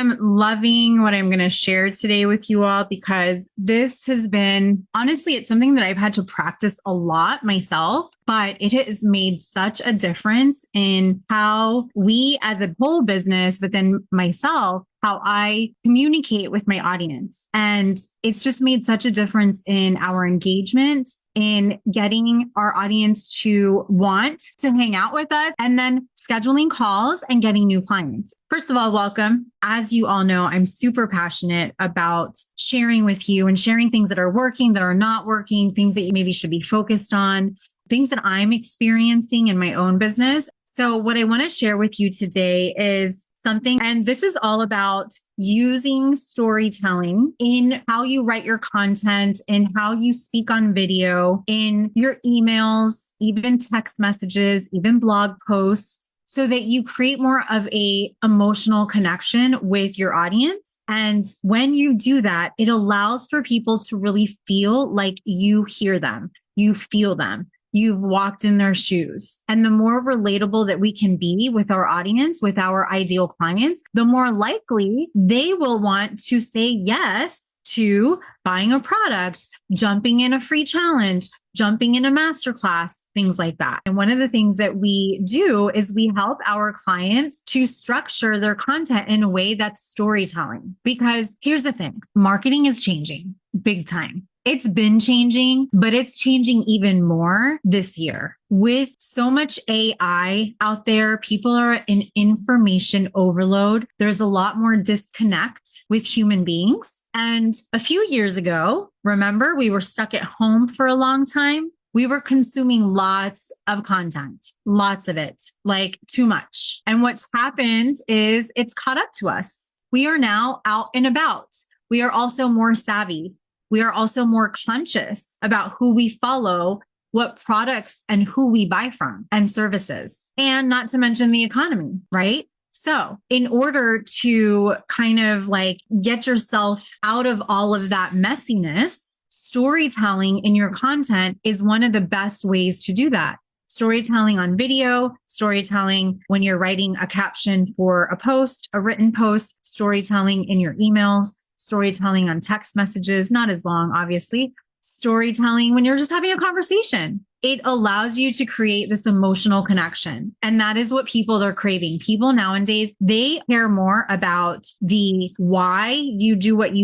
am loving what I'm going to share today with you all because this has been, honestly, it's something that I've had to practice a lot myself, but it has made such a difference in how we as a whole business, but then myself, how I communicate with my audience. And it's just made such a difference in our engagement, in getting our audience to want to hang out with us, and then scheduling calls and getting new clients. First of all, welcome. As you all know, I'm super passionate about sharing with you and sharing things that are working, that are not working, things that you maybe should be focused on, things that I'm experiencing in my own business. So what I want to share with you today is something, and this is all about using storytelling in how you write your content, in how you speak on video, in your emails, even text messages, even blog posts, so that you create more of a emotional connection with your audience. And when you do that, it allows for people to really feel like you hear them, you feel them. You've walked in their shoes. And the more relatable that we can be with our audience, with our ideal clients, the more likely they will want to say yes to buying a product, jumping in a free challenge, jumping in a masterclass, things like that. And one of the things that we do is we help our clients to structure their content in a way that's storytelling. Because here's the thing, marketing is changing big time. It's been changing, but it's changing even more this year. With so much AI out there, people are in information overload. There's a lot more disconnect with human beings. And a few years ago, remember, we were stuck at home for a long time. We were consuming lots of content, lots of it, like too much. And what's happened is it's caught up to us. We are now out and about. We are also more savvy. We are also more conscious about who we follow, what products and who we buy from and services, and not to mention the economy, right? So in order to kind of like get yourself out of all of that messiness, storytelling in your content is one of the best ways to do that. Storytelling on video, storytelling when you're writing a caption for a post, a written post, storytelling in your emails, storytelling on text messages, not as long, obviously. Storytelling when you're just having a conversation. It allows you to create this emotional connection. And that is what people are craving. People nowadays, they care more about the why you do, what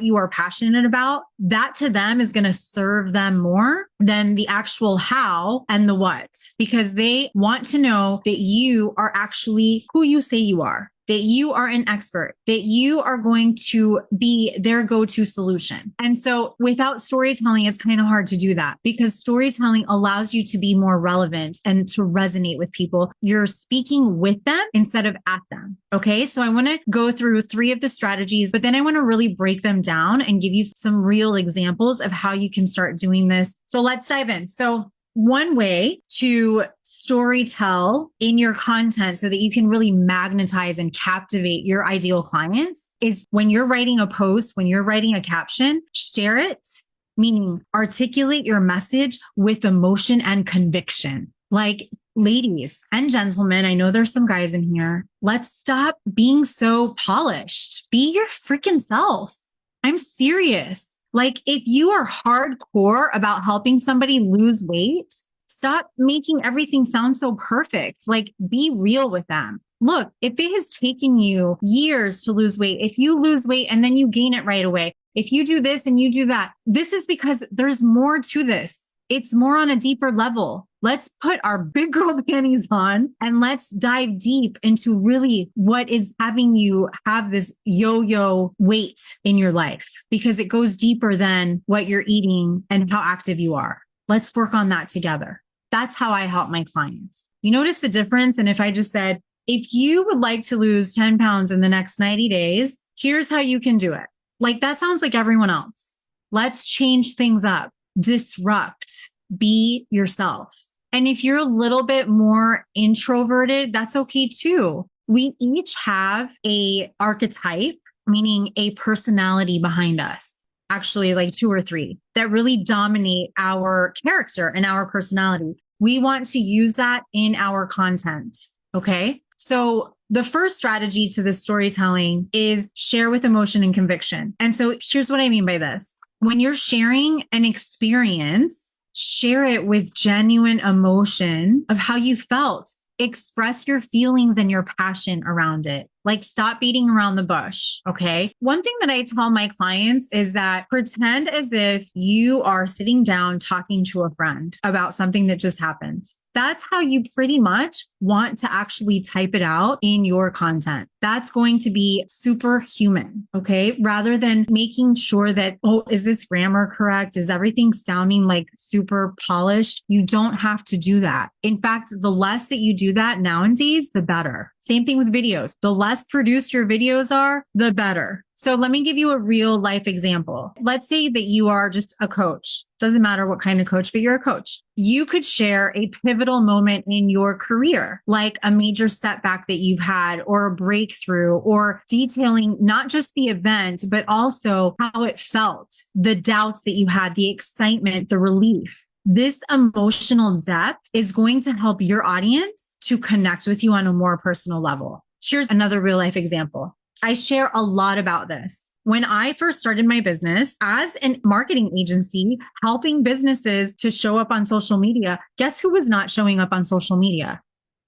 you are passionate about. That to them is going to serve them more than the actual how and the what, because they want to know that you are actually who you say you are, that you are an expert, that you are going to be their go-to solution. And so without storytelling, it's kind of hard to do that because storytelling allows you to be more relevant and to resonate with people. You're speaking with them instead of at them. Okay. So I want to go through 3 of the strategies, but then I want to really break them down and give you some real examples of how you can start doing this. So let's dive in. So one way to storytell in your content so that you can really magnetize and captivate your ideal clients is when you're writing a post, when you're writing a caption, share it, meaning articulate your message with emotion and conviction. Like, ladies and gentlemen, I know there's some guys in here. Let's stop being so polished. Be your freaking self. I'm serious. Like, if you are hardcore about helping somebody lose weight, stop making everything sound so perfect. Like, be real with them. Look, if it has taken you years to lose weight, if you lose weight and then you gain it right away, if you do this and you do that, this is because there's more to this. It's more on a deeper level. Let's put our big girl panties on and let's dive deep into really what is having you have this yo-yo weight in your life, because it goes deeper than what you're eating and how active you are. Let's work on that together. That's how I help my clients. You notice the difference? And if I just said, if you would like to lose 10 pounds in the next 90 days, here's how you can do it. Like, that sounds like everyone else. Let's change things up, disrupt, be yourself. And if you're a little bit more introverted, that's okay too. We each have a archetype, meaning a personality behind us. Actually, like 2 or 3 that really dominate our character and our personality. We want to use that in our content. Okay. So The first strategy to the storytelling is share with emotion and conviction. And so here's what I mean by this. When you're sharing an experience, share it with genuine emotion of how you felt. Express your feelings and your passion around it. Like, stop beating around the bush. Okay. One thing that I tell my clients is that pretend as if you are sitting down talking to a friend about something that just happened. That's how you pretty much want to actually type it out in your content. That's going to be super human, okay? Rather than making sure that, oh, is this grammar correct? Is everything sounding like super polished? You don't have to do that. In fact, the less that you do that nowadays, the better. Same thing with videos. The less produced your videos are, the better. So let me give you a real life example. Let's say that you are just a coach. Doesn't matter what kind of coach, but you're a coach. You could share a pivotal moment in your career, like a major setback that you've had or a breakthrough, or detailing not just the event, but also how it felt, the doubts that you had, the excitement, the relief. This emotional depth is going to help your audience to connect with you on a more personal level. Here's another real life example. I share a lot about this. When I first started my business as a marketing agency, helping businesses to show up on social media, guess who was not showing up on social media?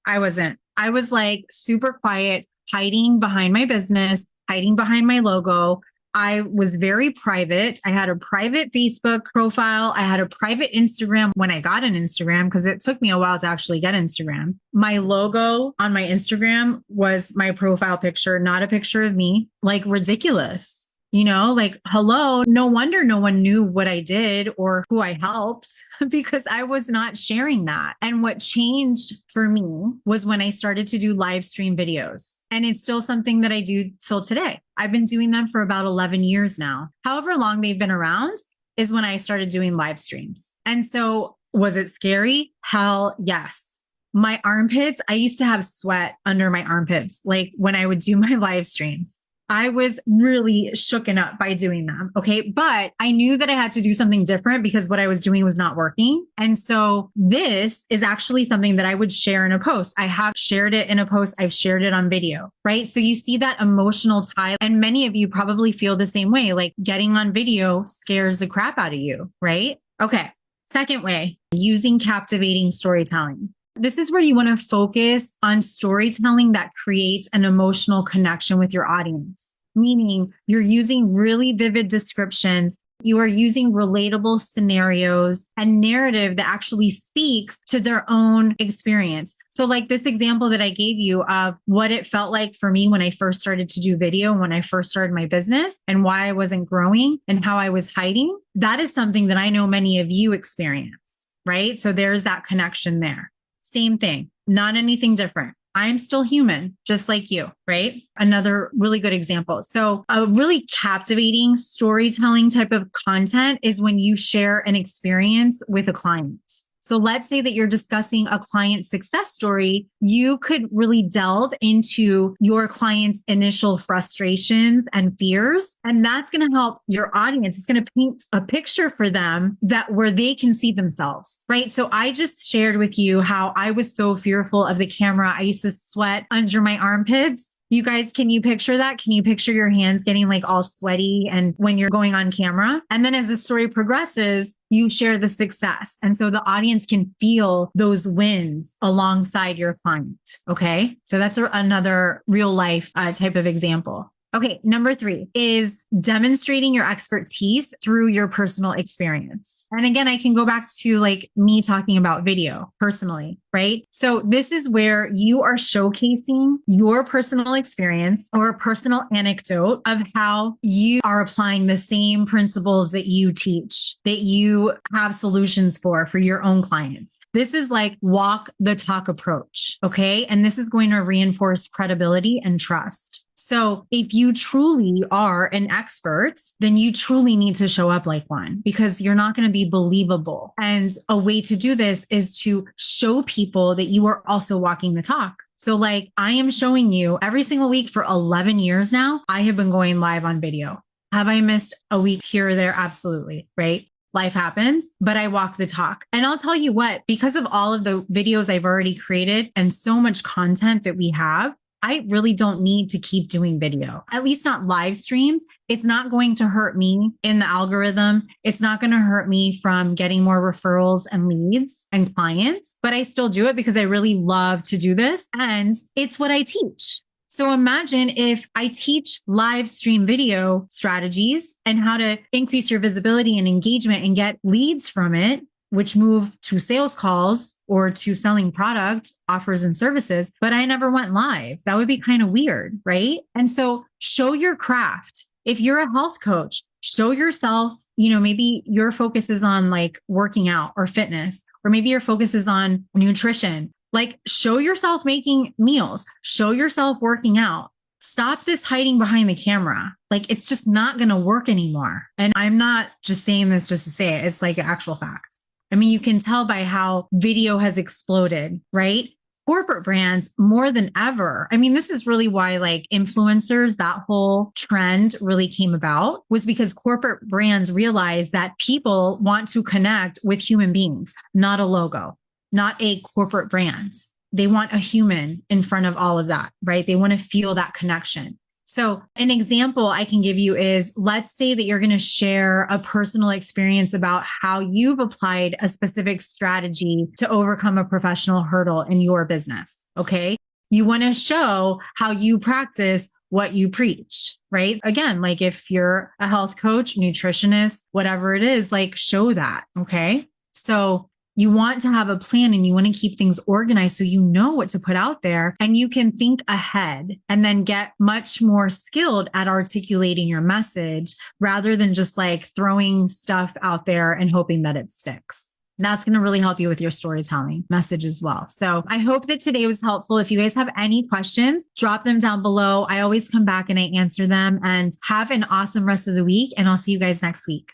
I wasn't. I was like super quiet, hiding behind my business, hiding behind my logo. I was very private. I had a private Facebook profile. I had a private Instagram when I got an Instagram, because it took me a while to actually get Instagram. My logo on my Instagram was my profile picture, not a picture of me. Like, ridiculous. You know, like, hello, no wonder no one knew what I did or who I helped because I was not sharing that. And what changed for me was when I started to do live stream videos. And it's still something that I do till today. I've been doing them for about 11 years now. However long they've been around is when I started doing live streams. And so, was it scary? Hell yes. My armpits, I used to have sweat under my armpits, like when I would do my live streams. I was really shooken up by doing them. Okay. But I knew that I had to do something different because what I was doing was not working. And so this is actually something that I would share in a post. I have shared it in a post. I've shared it on video, right? So you see that emotional tie. And many of you probably feel the same way, like getting on video scares the crap out of you, right? Okay. Second way, using captivating storytelling. This is where you want to focus on storytelling that creates an emotional connection with your audience, meaning you're using really vivid descriptions. You are using relatable scenarios and narrative that actually speaks to their own experience. So like this example that I gave you of what it felt like for me when I first started to do video, when I first started my business, and why I wasn't growing and how I was hiding. That is something that I know many of you experience, right? So there's that connection there. Same thing, not anything different. I'm still human, just like you, right? Another really good example. So a really captivating storytelling type of content is when you share an experience with a client. So let's say that you're discussing a client success story. You could really delve into your client's initial frustrations and fears. And that's going to help your audience. It's going to paint a picture for them that where they can see themselves, right? So I just shared with you how I was so fearful of the camera. I used to sweat under my armpits. You guys, can you picture that? Can you picture your hands getting like all sweaty and when you're going on camera? And then as the story progresses, you share the success. And so the audience can feel those wins alongside your client. Okay. So that's another real life type of example. Okay. Number 3 is demonstrating your expertise through your personal experience. And again, I can go back to like me talking about video personally, right? So this is where you are showcasing your personal experience or a personal anecdote of how you are applying the same principles that you teach, that you have solutions for your own clients. This is like walk the talk approach. Okay. And this is going to reinforce credibility and trust. So if you truly are an expert, then you truly need to show up like one because you're not going to be believable. And a way to do this is to show people that you are also walking the talk. So like I am showing you every single week for 11 years now, I have been going live on video. Have I missed a week here or there? Absolutely. Right. Life happens, but I walk the talk. And I'll tell you what, because of all of the videos I've already created and so much content that we have, I really don't need to keep doing video, at least not live streams. It's not going to hurt me in the algorithm. It's not going to hurt me from getting more referrals and leads and clients, but I still do it because I really love to do this. And it's what I teach. So imagine if I teach live stream video strategies and how to increase your visibility and engagement and get leads from it, which move to sales calls or to selling product offers and services, but I never went live. That would be kind of weird, right? And so show your craft. If you're a health coach, show yourself, maybe your focus is on like working out or fitness, or maybe your focus is on nutrition. Like show yourself making meals, show yourself working out. Stop this hiding behind the camera. Like it's just not going to work anymore. And I'm not just saying this just to say it. It's like an actual fact. I mean, you can tell by how video has exploded, right? Corporate brands more than ever. I mean, this is really why like influencers, that whole trend really came about, was because corporate brands realized that people want to connect with human beings, not a logo, not a corporate brand. They want a human in front of all of that, right? They want to feel that connection. So an example I can give you is, let's say that you're going to share a personal experience about how you've applied a specific strategy to overcome a professional hurdle in your business. Okay. You want to show how you practice what you preach, right? Again, like if you're a health coach, nutritionist, whatever it is, like show that. Okay. So you want to have a plan and you want to keep things organized so you know what to put out there and you can think ahead and then get much more skilled at articulating your message rather than just like throwing stuff out there and hoping that it sticks. That's going to really help you with your storytelling message as well. So I hope that today was helpful. If you guys have any questions, drop them down below. I always come back and I answer them, and have an awesome rest of the week. And I'll see you guys next week.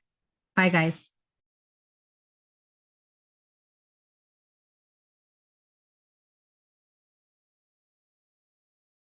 Bye, guys.